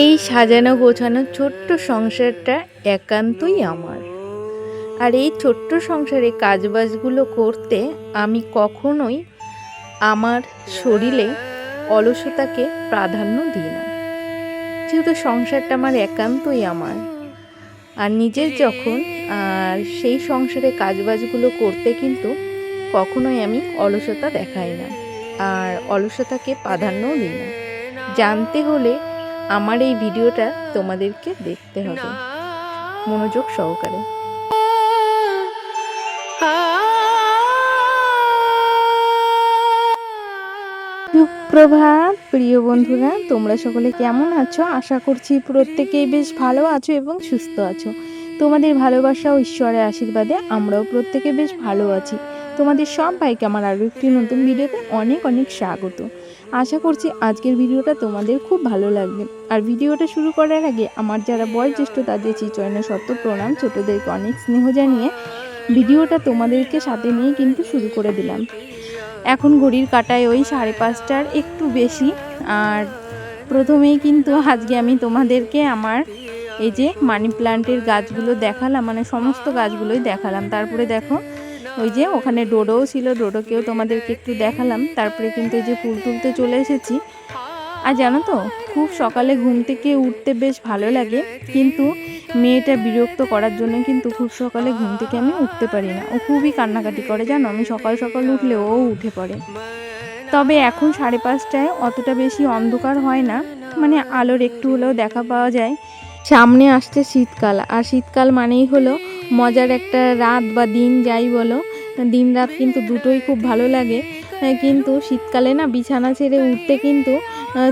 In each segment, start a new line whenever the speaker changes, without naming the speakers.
এই সাজানো গোছানো ছোট্ট সংসারটা একান্তই আমার। আর এই ছোট্ট সংসারে কাজবাজগুলো করতে আমি কখনোই আমার শরীরে অলসতাকে প্রাধান্য দিই না, যেহেতু সংসারটা আমার একান্তই আমার। আর নিজের যখন আর সেই সংসারে কাজবাজগুলো করতে কিন্তু কখনোই আমি অলসতা দেখাই না, আর অলসতাকে প্রাধান্যও দিই না। জানতে হলে আমার এই ভিডিওটা তোমাদেরকে দেখতে হবে মনোযোগ সহকারে। সুপ্রভাত প্রিয় বন্ধুরা, তোমরা সকলে কেমন আছো? আশা করছি প্রত্যেকেই বেশ ভালো আছো এবং সুস্থ আছো। তোমাদের ভালোবাসা ও ঈশ্বরের আশীর্বাদে আমরাও প্রত্যেকে বেশ ভালো আছি। তোমাদের সবাইকে আমার আরও একটি নতুন ভিডিওতে অনেক অনেক স্বাগত। আশা করছি আজকের ভিডিওটা তোমাদের খুব ভালো লাগবে। আর ভিডিওটা শুরু করার আগে আমার যারা বয়োজ্যেষ্ঠ তাদের চিচয়না সত্য প্রণাম, ছোটদেরকে অনেক স্নেহ জানিয়ে ভিডিওটা তোমাদেরকে সাথে নিয়ে কিন্তু শুরু করে দিলাম। এখন ঘড়ির কাঁটায় ওই 5:30টার একটু বেশি। আর প্রথমেই কিন্তু আজকে আমি তোমাদেরকে আমার এই যে মানি প্ল্যান্টের গাছগুলো দেখালাম, মানে সমস্ত গাছগুলোই দেখালাম। তারপরে দেখো ওই যে ওখানে ডোডোও ছিল, ডোডোকেও তোমাদেরকে একটু দেখালাম। তারপরে কিন্তু এই যে ফুল তুলতে চলে এসেছি। আর জানো তো, খুব সকালে ঘুম থেকে উঠতে বেশ ভালো লাগে, কিন্তু মেয়েটা বিরক্ত করার জন্য কিন্তু খুব সকালে ঘুম থেকে আমি উঠতে পারি না। ও খুবই কান্নাকাটি করে, জানো, আমি সকাল সকাল উঠলে ও উঠে পড়ে। তবে এখন 5:30টায় অতটা বেশি অন্ধকার হয় না, মানে আলোর একটু হলেও দেখা পাওয়া যায়। সামনে আসছে শীতকাল, আর শীতকাল মানেই হলো মজার একটা রাত বা দিন, যাই বলো, দিন রাত কিন্তু দুটোই খুব ভালো লাগে। কিন্তু শীতকালে না বিছানা ছেড়ে উঠতে কিন্তু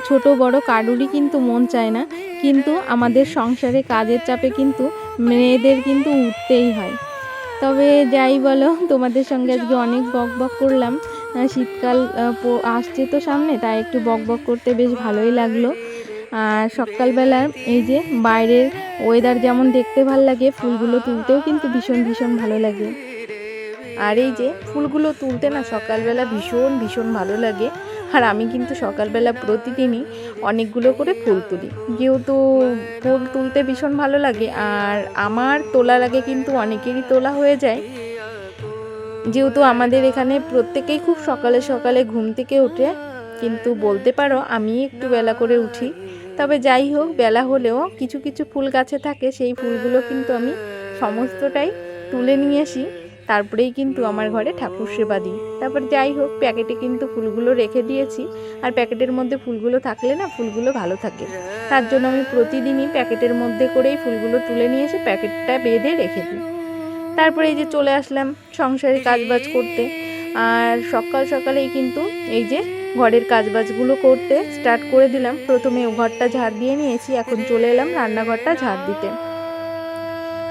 ছোট বড় কারুরই কিন্তু মন চায় না, কিন্তু আমাদের সংসারে কাজের চাপে কিন্তু মেয়েদের কিন্তু উঠতেই হয়। তবে যাই বলো, তোমাদের সঙ্গে আজকে অনেক বক বক করলাম। শীতকাল আসছে তো সামনে, তাই একটু বক বক করতে বেশ ভালোই লাগলো। আর সকালবেলা এই যে বাইরের ওয়েদার যেমন দেখতে ভালো লাগে, ফুলগুলো তুলতেও কিন্তু ভীষণ ভীষণ ভালো লাগে। আর এই যে ফুলগুলো তুলতে না সকালবেলা ভীষণ ভীষণ ভালো লাগে। আর আমি কিন্তু সকালবেলা প্রতিদিনই অনেকগুলো করে ফুল তুলি, যেহেতু ফুল তুলতে ভীষণ ভালো লাগে। আর আমার তোলার আগে কিন্তু অনেকেরই তোলা হয়ে যায়, যেহেতু আমাদের এখানে প্রত্যেকেই খুব সকালে সকালে ঘুম থেকে ওঠে। কিন্তু বলতে পারো আমি একটু বেলা করে উঠি। তবে যাই হোক, বেলা হলেও কিছু কিছু ফুল গাছে থাকে, সেই ফুলগুলো কিন্তু আমি সমস্তটাই তুলে নিয়ে আসি। তারপরেই কিন্তু আমার ঘরে ঠাকুর সেবা দিই। তারপর যাই হোক, প্যাকেটে কিন্তু ফুলগুলো রেখে দিয়েছি। আর প্যাকেটের মধ্যে ফুলগুলো থাকলে না ফুলগুলো ভালো থাকে, তার জন্য আমি প্রতিদিনই প্যাকেটের মধ্যে করেই ফুলগুলো তুলে নিয়ে এসে প্যাকেটটা বেঁধে রেখে দিই। তারপরে এই যে চলে আসলাম সংসারে কাজবাজ করতে। আর সকাল সকালেই কিন্তু এই যে ঘরের কাজবাজগুলো করতে স্টার্ট করে দিলাম। প্রথমে ঘরটা ঝাড় দিয়ে নিয়েছি, এখন চলে এলাম রান্নাঘরটা ঝাড় দিতে।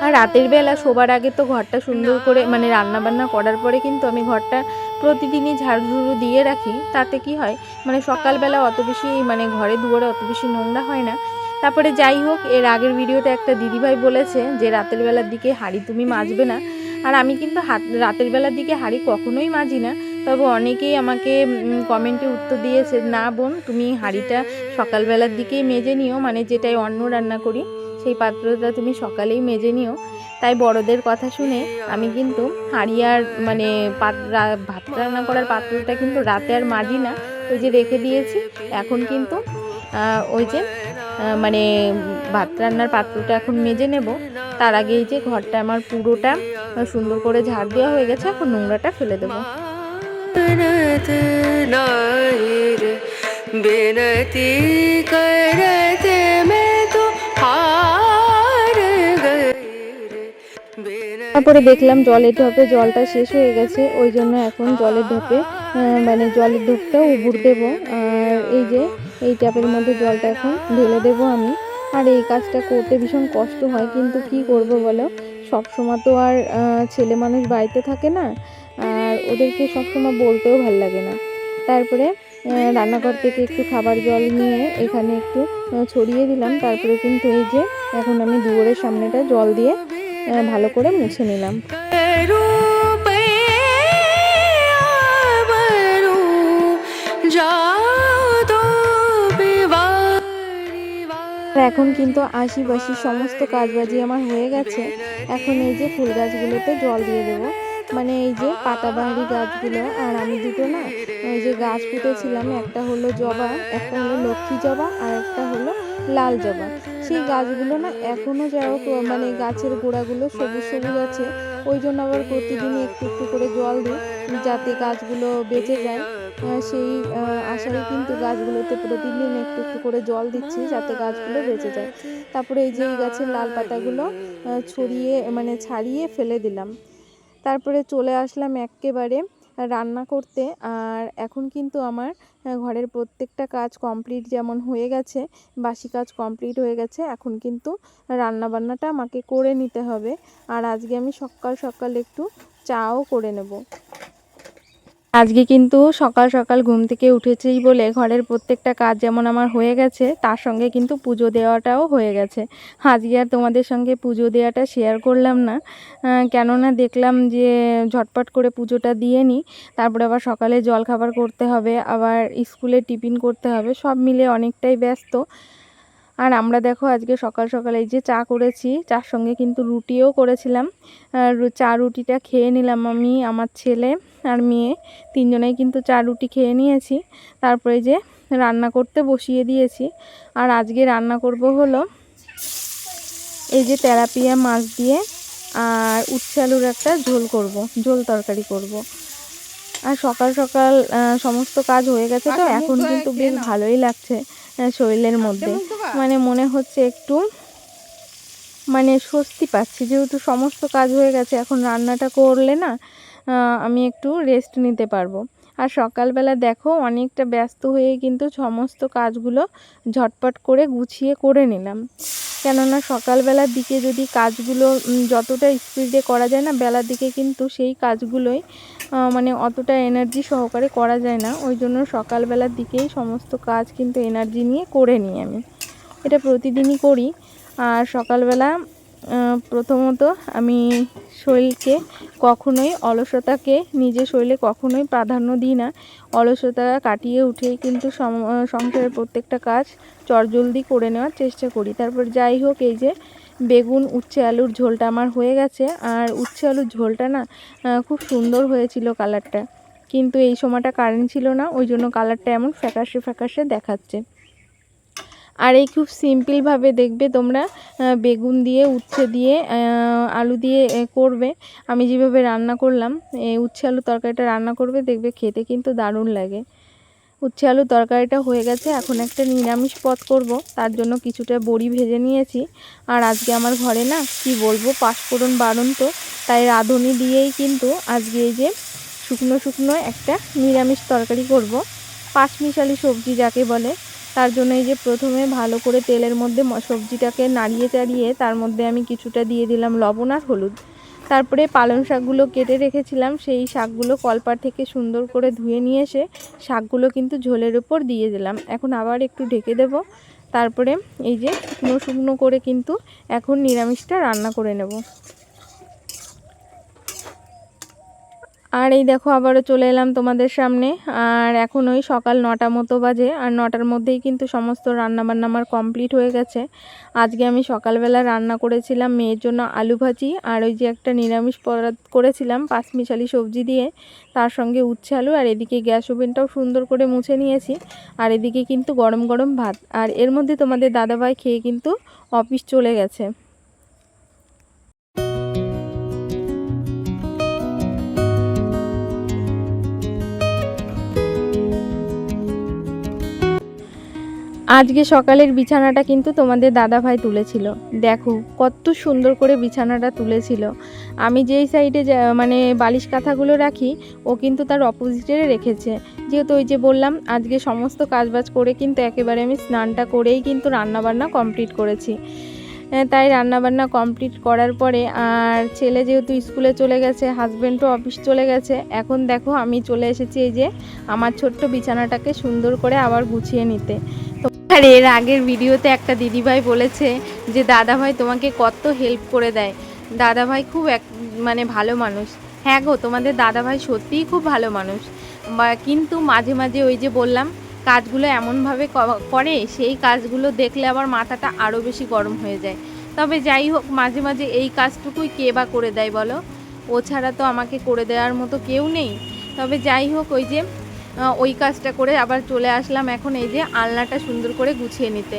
আর রাতের বেলা শোবার আগে তো ঘরটা সুন্দর করে, মানে রান্না বান্না করার পরে কিন্তু আমি ঘরটা প্রতিদিনই ঝাড়ু দিয়ে রাখি। তাতে কি হয়, মানে সকালবেলা অত বেশি, মানে ঘরে দুয়ারে অত বেশি নোংরা হয় না। তারপরে যাই হোক, এর আগের ভিডিওতে একটা দিদিভাই বলেছে যে রাতের বেলার দিকে হাঁড়ি তুমি মাজবে না। আর আমি কিন্তু রাতের বেলার দিকে হাঁড়ি কখনোই মাজি না। তবে অনেকেই আমাকে কমেন্টে উত্তর দিয়েছে, না বোন, তুমি হাঁড়িটা সকালবেলার দিকেই মেজে নিও, মানে যেটাই অন্ন রান্না করি সেই পাত্রটা তুমি সকালেই মেজে নিও। তাই বড়দের কথা শুনে আমি কিন্তু হাঁড়ি আর মানে ভাত রান্না করার পাত্রটা কিন্তু রাতে আর মাজি না, ওই যে রেখে দিয়েছি। এখন কিন্তু ওই যে মানে ভাত রান্নার পাত্রটা এখন মেজে নেব। তার আগে এই যে ঘরটা আমার পুরোটা সুন্দর করে ঝাড় দেওয়া হয়ে গেছে, এখন নোংরাটা ফেলে দেবো। তারপরে দেখলাম জলের ঢপে জলটা শেষ হয়ে গেছে, ওই জন্য এখন জলের ঢপে মানে জলের ঢপটা উবুর দেবো। আর এই যে এই ট্যাপের মধ্যে জলটা এখন ঢেলে দেবো আমি। আর এই কাজটা করতে ভীষণ কষ্ট হয়, কিন্তু কি করব বলো, সবসময় তো আর ছেলে মানুষ বাড়িতে থাকে না, আর ওদেরকে সবসময় বলতেও ভাল লাগে না। তারপরে রান্নাঘর থেকে একটু খাবার জল নিয়ে এখানে একটু ছড়িয়ে দিলাম। তারপরে কিন্তু এই যে এখন আমি দুয়ারের সামনেটা জল দিয়ে ভালো করে মুছে নিলাম। এখন কিন্তু আশিপাশি সমস্ত কাজবাজি আমার হয়ে গেছে। এখন এই যে ফুল গাছগুলোতে জল দিয়ে দেবো, মানে এই যে পাতাবাহারি গাছগুলো। আর আমি দুটো না ওই যে গাছ পুঁতেছিলাম, একটা হলো জবা, একটা হলো লক্ষ্মী জবা, আর একটা হলো লাল জবা। সেই গাছগুলো না এখনও যাও মানে গাছের গোড়াগুলো সবুজ সবুজ আছে। ওই জন্য আবার প্রতিদিনই একটু একটু করে জল দিই, যাতে গাছগুলো বেঁচে যায়। সেই আশায় কিন্তু গাছগুলোতে প্রতিদিন একটু একটু করে জল দিচ্ছি, যাতে গাছগুলো বেঁচে যায়। তারপরে এই যে এই গাছের লাল পাতাগুলো ছড়িয়ে মানে ছাড়িয়ে ফেলে দিলাম। তারপরে চলে আসলাম এক্কেবারে রান্না করতে। আর এখন কিন্তু আমার ঘরের প্রত্যেকটা কাজ কমপ্লিট যেমন হয়ে গেছে, বাসি কাজ কমপ্লিট হয়ে গেছে। এখন কিন্তু রান্না বান্নাটা আমাকে করে নিতে হবে। আর আজকে আমি সকাল সকাল একটু চাও করে নেব। আজকে কিন্তু সকাল সকাল ঘুম থেকে উঠেছেই বলে ঘরের প্রত্যেকটা কাজ যেমন আমার হয়ে গেছে, তার সঙ্গে কিন্তু পুজো দেওয়াটাও হয়ে গেছে। আজকে আর তোমাদের সঙ্গে পুজো দেওয়াটা শেয়ার করলাম না, কেননা দেখলাম যে ঝটপট করে পুজোটা দিয়ে নিই। তারপরে আবার সকালে জলখাবার করতে হবে, আবার স্কুলে টিফিন করতে হবে, সব মিলে অনেকটাই ব্যস্ত। আর আমরা দেখো আজকে সকাল সকাল এই যে চা করেছি, চার সঙ্গে কিন্তু রুটিও করেছিলাম। চা রুটিটা খেয়ে নিলাম আমি, আমার ছেলে আর মেয়ে তিনজনেই কিন্তু চা রুটি খেয়ে নিয়েছি। তারপরে যে রান্না করতে বসিয়ে দিয়েছি। আর আজকে রান্না করব হলো এই যে তেলাপিয়া মাছ দিয়ে আর উচ্ছে আলুর একটা ঝোল করব, ঝোল তরকারি করব। আর সকাল সকাল সমস্ত কাজ হয়ে গেছে, তো এখন কিন্তু বেশ ভালোই লাগছে শরীরের মধ্যে। মানে মনে হচ্ছে একটু মানে স্বস্তি পাচ্ছি, যেহেতু সমস্ত কাজ হয়ে গেছে। এখন রান্নাটা করলে না আমি একটু রেস্ট নিতে পারবো। আর সকালবেলা দেখো অনেকটা ব্যস্ত হয়ে কিন্তু সমস্ত কাজগুলো ঝটপট করে গুছিয়ে করে নিলাম। কেননা সকালবেলার দিকে যদি কাজগুলো যতটা স্পিডে করা যায় না, বেলার দিকে কিন্তু সেই কাজগুলোই মানে অতটা এনার্জি সহকারে করা যায় না। ওই জন্য সকালবেলার দিকেই সমস্ত কাজ কিন্তু এনার্জি নিয়ে করে নিই আমি। এটা প্রতিদিনই করি। আর সকালবেলা প্রথমত আমি শরীরকে কখনোই অলসতাকে নিজের শরীরে কখনোই প্রাধান্য দিই না। অলসতা কাটিয়ে উঠেই কিন্তু সংসারের প্রত্যেকটা কাজ চটজলদি করে নেওয়ার চেষ্টা করি। তারপর যাই হোক, এই যে বেগুন উচ্ছে আলুর ঝোলটা আমার হয়ে গেছে। আর উচ্ছে আলুর ঝোলটা না খুব সুন্দর হয়েছিল কালারটা, কিন্তু এই সময়টা কারেন্ট ছিল না, ওই জন্য কালারটা এমন ফ্যাকাশে ফ্যাকাশে দেখাচ্ছে। আর এই খুব সিম্পলভাবে দেখবে তোমরা বেগুন দিয়ে উচ্ছে দিয়ে আলু দিয়ে করবে। আমি যেভাবে রান্না করলাম, এই উচ্ছে আলু তরকারিটা রান্না করবে, দেখবে খেতে কিন্তু দারুণ লাগে। উচ্ছে আলু তরকারিটা হয়ে গেছে। এখন একটা নিরামিষ পদ করব, তার জন্য কিছুটা বড়ি ভেজে নিয়েছি। আর আজকে আমার ঘরে না কি বলবো, পাঁচফোড়ন বারণ, তো তাই রাঁধুনি দিয়েই কিন্তু আজকে এই যে শুকনো শুকনো একটা নিরামিষ তরকারি করব, পাঁচমিশালি সবজি যাকে বলে। তার জন্য এই যে প্রথমে ভালো করে তেলের মধ্যে সবজিটাকে নাড়িয়ে চাড়িয়ে তার মধ্যে আমি কিছুটা দিয়ে দিলাম লবণ আর হলুদ। তারপরে পালং শাকগুলো কেটে রেখেছিলাম, সেই শাকগুলো কলপার থেকে সুন্দর করে ধুয়ে নিয়ে এসে শাকগুলো কিন্তু ঝোলের উপর দিয়ে দিলাম। এখন আবার একটু ঢেকে দেব। তারপরে এই যে শুকনো শুকনো করে কিন্তু এখন নিরামিষটা রান্না করে নেব। আর এই দেখো আবারও চলে এলাম তোমাদের সামনে। আর এখন ওই সকাল 9টা মতো বাজে। আর 9টার মধ্যেই কিন্তু সমস্ত রান্নাবান্না আমার কমপ্লিট হয়ে গেছে। আজকে আমি সকালবেলা রান্না করেছিলাম মেয়ের জন্য আলু ভাজি, আর ওই যে একটা নিরামিষ পদ করেছিলাম পাঁচমিশালি সবজি দিয়ে, তার সঙ্গে উচ্ছে আলু। আর এদিকে গ্যাস ওভেনটাও সুন্দর করে মুছে নিয়েছি। আর এদিকে কিন্তু গরম গরম ভাত। আর এর মধ্যে তোমাদের দাদাভাই খেয়ে কিন্তু অফিস চলে গেছে। আজকে সকালের বিছানাটা কিন্তু তোমাদের দাদাভাই তুলেছিল। দেখো কত সুন্দর করে বিছানাটা তুলেছিল। আমি যেই সাইডে মানে বালিশ কাঁথাগুলো রাখি, ও কিন্তু তার অপোজিটে রেখেছে। যেহেতু ওই যে বললাম আজকে সমস্ত কাজবাজ করে কিন্তু একেবারে আমি স্নানটা করেই কিন্তু রান্নাবান্না কমপ্লিট করেছি। তাই রান্নাবান্না কমপ্লিট করার পরে আর ছেলে যেহেতু স্কুলে চলে গেছে, হাজব্যান্ডও অফিস চলে গেছে, এখন দেখো আমি চলে এসেছি এই যে আমার ছোট্ট বিছানাটাকে সুন্দর করে আবার গুছিয়ে নিতে। আর এর আগের ভিডিওতে একটা দিদিভাই বলেছে যে দাদাভাই তোমাকে কত হেল্প করে দেয়, দাদাভাই খুব মানে ভালো মানুষ। হ্যাঁ গো, তোমাদের দাদাভাই সত্যিই খুব ভালো মানুষ। কিন্তু মাঝে মাঝে ওই যে বললাম কাজগুলো এমনভাবে করে, সেই কাজগুলো দেখলে আবার মাথাটা আরও বেশি গরম হয়ে যায়। তবে যাই হোক, মাঝে মাঝে এই কাজটুকুই কে বা করে দেয় বলো, ও ছাড়া তো আমাকে করে দেওয়ার মতো কেউ নেই। তবে যাই হোক, ওই যে ওই কাজটা করে আবার চলে আসলাম এখন এই যে আলনাটা সুন্দর করে গুছিয়ে নিতে।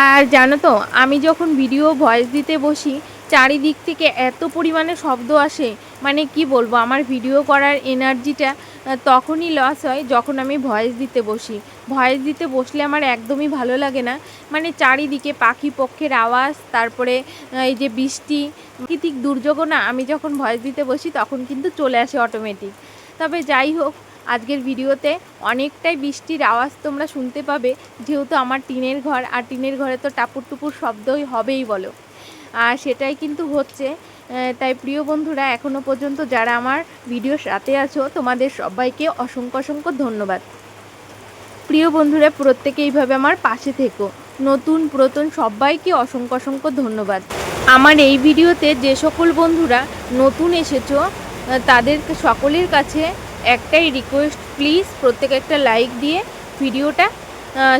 আর জানো তো, আমি যখন ভিডিও ভয়েস দিতে বসি চারিদিক থেকে এত পরিমাণে শব্দ আসে, মানে কি বলবো, আমার ভিডিও করার এনার্জিটা তখনই লস হয় যখন আমি ভয়েস দিতে বসি। ভয়েস দিতে বসলে আমার একদমই ভালো লাগে না, মানে চারিদিকে পাখি পক্ষের আওয়াজ, তারপরে এই যে বৃষ্টি, প্রাকৃতিক দুর্যোগও না আমি যখন ভয়েস দিতে বসি তখন কিন্তু চলে আসে অটোমেটিক। তবে যাই হোক, আজকের ভিডিওতে অনেকটাই বৃষ্টির আওয়াজ তোমরা শুনতে পাবে, যেহেতু আমার টিনের ঘর, আর টিনের ঘরে তো টাপুর টুপুর শব্দই হবেই বলো, আর সেটাই কিন্তু হচ্ছে। তাই প্রিয় বন্ধুরা, এখনও পর্যন্ত যারা আমার ভিডিওর সাথে আছো তোমাদের সবাইকে অসংখ্য অসংখ্য ধন্যবাদ। প্রিয় বন্ধুরা, প্রত্যেকে এইভাবে আমার পাশে থেকো। নতুন পুরাতন সবাইকে অসংখ্য অসংখ্য ধন্যবাদ। আমার এই ভিডিওতে যে সকল বন্ধুরা নতুন এসেছো তাদের সকলের কাছে একটাই রিকোয়েস্ট, প্লিজ প্রত্যেকে একটা লাইক দিয়ে ভিডিওটা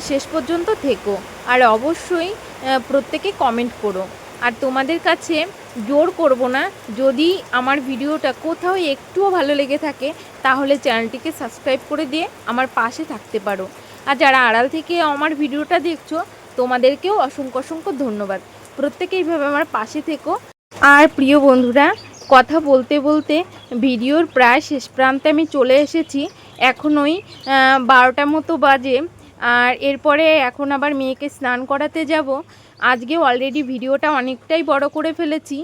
শেষ পর্যন্ত থেকো, আর অবশ্যই প্রত্যেকে কমেন্ট করো। আর তোমাদের কাছে জোর করব না, যদি আমার ভিডিওটা কোথাও একটুও ভালো লেগে থাকে তাহলে চ্যানেলটিকে সাবস্ক্রাইব করে দিয়ে আমার পাশে থাকতে পারো। আর যারা আড়াল থেকে আমার ভিডিওটা দেখছো তোমাদেরকেও অসংখ্য অসংখ্য ধন্যবাদ। প্রত্যেকে এইভাবে আমার পাশে থেকো। আর প্রিয় বন্ধুরা, কথা বলতে বলতে ভিডিওর প্রায় শেষ প্রান্তে আমি চলে এসেছি। এখন ওই 12টা মতো বাজে, আর এরপরে এখন আবার মেয়েকে স্নান করাতে যাব। আজকে অলরেডি ভিডিওটা অনেকটাই বড় করে ফেলেছি,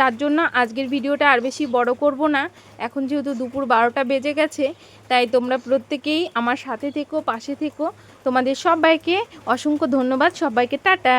তার জন্য আজকের ভিডিওটা আর বেশি বড় করব না। এখন যেহেতু দুপুর 12টা বেজে গেছে, তাই তোমরা প্রত্যেকেই আমার সাথে থেকো, পাশে থেকো। তোমাদের সবাইকে অসংখ্য ধন্যবাদ, সবাইকে টাটা।